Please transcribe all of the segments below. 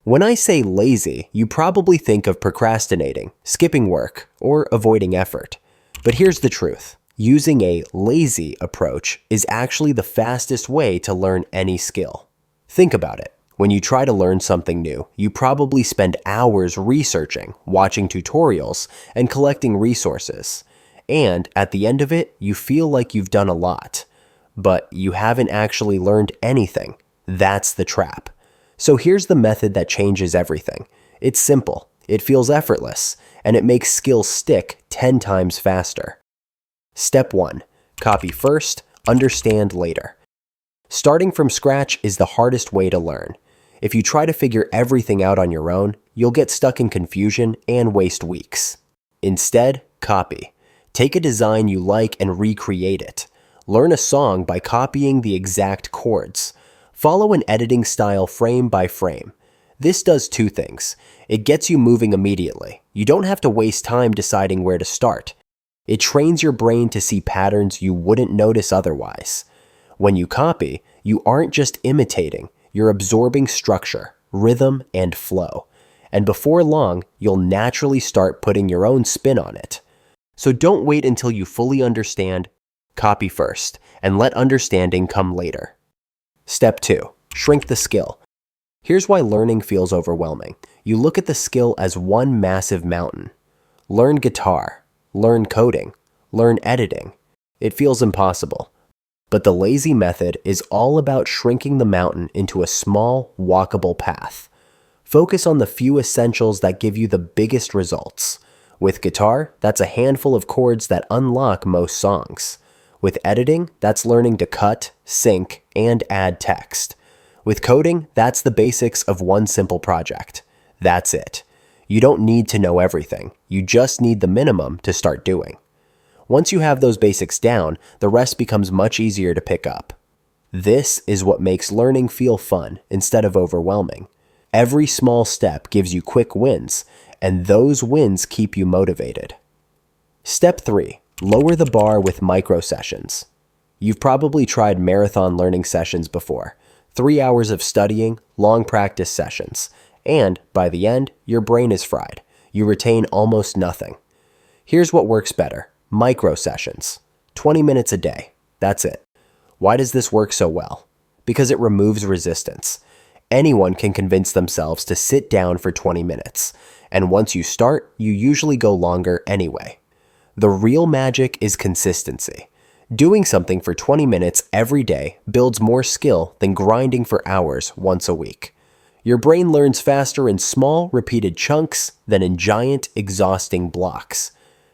When I say lazy, you probably think of procrastinating, skipping work, or avoiding effort. But here's the truth. Using a lazy approach is actually the fastest way to learn any skill. Think about it. When you try to learn something new, you probably spend hours researching, watching tutorials, and collecting resources. And at the end of it, you feel like you've done a lot. But you haven't actually learned anything. That's the trap. So here's the method that changes everything. It's simple, it feels effortless, and it makes skills stick 10 times faster. Step 1. Copy first, understand later. Starting from scratch is the hardest way to learn. If you try to figure everything out on your own, you'll get stuck in confusion and waste weeks. Instead, copy. Take a design you like and recreate it. Learn a song by copying the exact chords. Follow an editing style frame by frame. This does two things. It gets you moving immediately. You don't have to waste time deciding where to start. It trains your brain to see patterns you wouldn't notice otherwise. When you copy, you aren't just imitating, you're absorbing structure, rhythm, and flow. And before long, you'll naturally start putting your own spin on it. So don't wait until you fully understand. Copy first, and let understanding come later. Step 2. Shrink the skill. Here's why learning feels overwhelming. You look at the skill as one massive mountain. Learn guitar, learn coding, learn editing. It feels impossible. But the lazy method is all about shrinking the mountain into a small, walkable path. Focus on the few essentials that give you the biggest results. With guitar, that's a handful of chords that unlock most songs. With editing, that's learning to cut, sync, and add text. With coding, that's the basics of one simple project. That's it. You don't need to know everything. You just need the minimum to start doing. Once you have those basics down, the rest becomes much easier to pick up. This is what makes learning feel fun instead of overwhelming. Every small step gives you quick wins, and those wins keep you motivated. Step 3. Lower the bar with micro sessions. You've probably tried marathon learning sessions before. 3 hours of studying, long practice sessions. And, by the end, your brain is fried. You retain almost nothing. Here's what works better. Micro sessions. 20 minutes a day. That's it. Why does this work so well? Because it removes resistance. Anyone can convince themselves to sit down for 20 minutes. And once you start, you usually go longer anyway. The real magic is consistency. Doing something for 20 minutes every day builds more skill than grinding for hours once a week. Your brain learns faster in small, repeated chunks than in giant, exhausting blocks.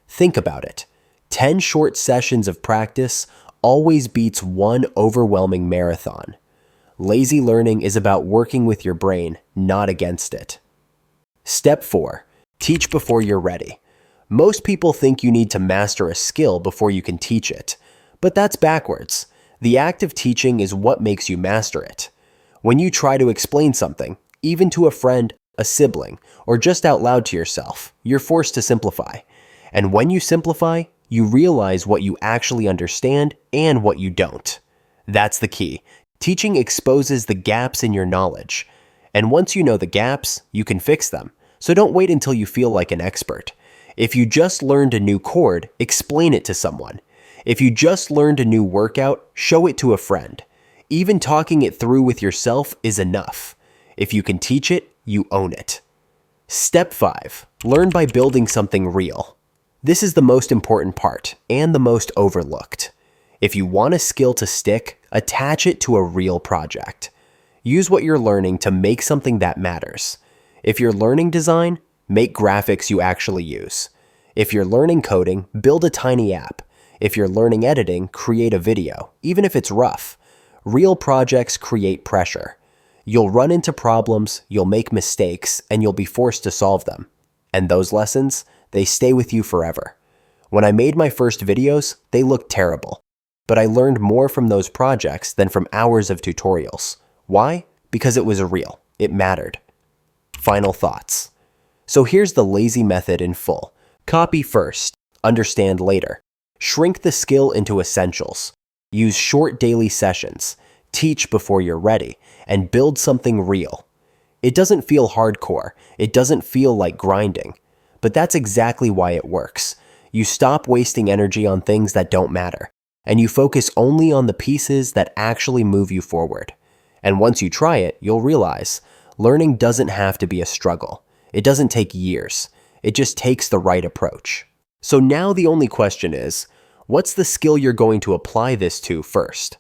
Think about it. 10 short sessions of practice always beats one overwhelming marathon. Lazy learning is about working with your brain, not against it. Step 4. Teach before you're ready. Most people think you need to master a skill before you can teach it, but that's backwards. The act of teaching is what makes you master it. When you try to explain something, even to a friend, a sibling, or just out loud to yourself, you're forced to simplify. And when you simplify, you realize what you actually understand and what you don't. That's the key. Teaching exposes the gaps in your knowledge. And once you know the gaps, you can fix them. So don't wait until you feel like an expert. If you just learned a new chord, explain it to someone. If you just learned a new workout, show it to a friend. Even talking it through with yourself is enough. If you can teach it, you own it. Step 5. Learn by building something real. This is the most important part and the most overlooked. If you want a skill to stick, attach it to a real project. Use what you're learning to make something that matters. If you're learning design, make graphics you actually use. If you're learning coding, build a tiny app. If you're learning editing, create a video, even if it's rough. Real projects create pressure. You'll run into problems, you'll make mistakes, and you'll be forced to solve them. And those lessons, they stay with you forever. When I made my first videos, they looked terrible. But I learned more from those projects than from hours of tutorials. Why? Because it was real. It mattered. Final thoughts. So here's the lazy method in full. Copy first, understand later. Shrink the skill into essentials. Use short daily sessions. Teach before you're ready, and build something real. It doesn't feel hardcore. It doesn't feel like grinding. But that's exactly why it works. You stop wasting energy on things that don't matter, and you focus only on the pieces that actually move you forward. And once you try it, you'll realize learning doesn't have to be a struggle. It doesn't take years. It just takes the right approach. So now the only question is, what's the skill you're going to apply this to first?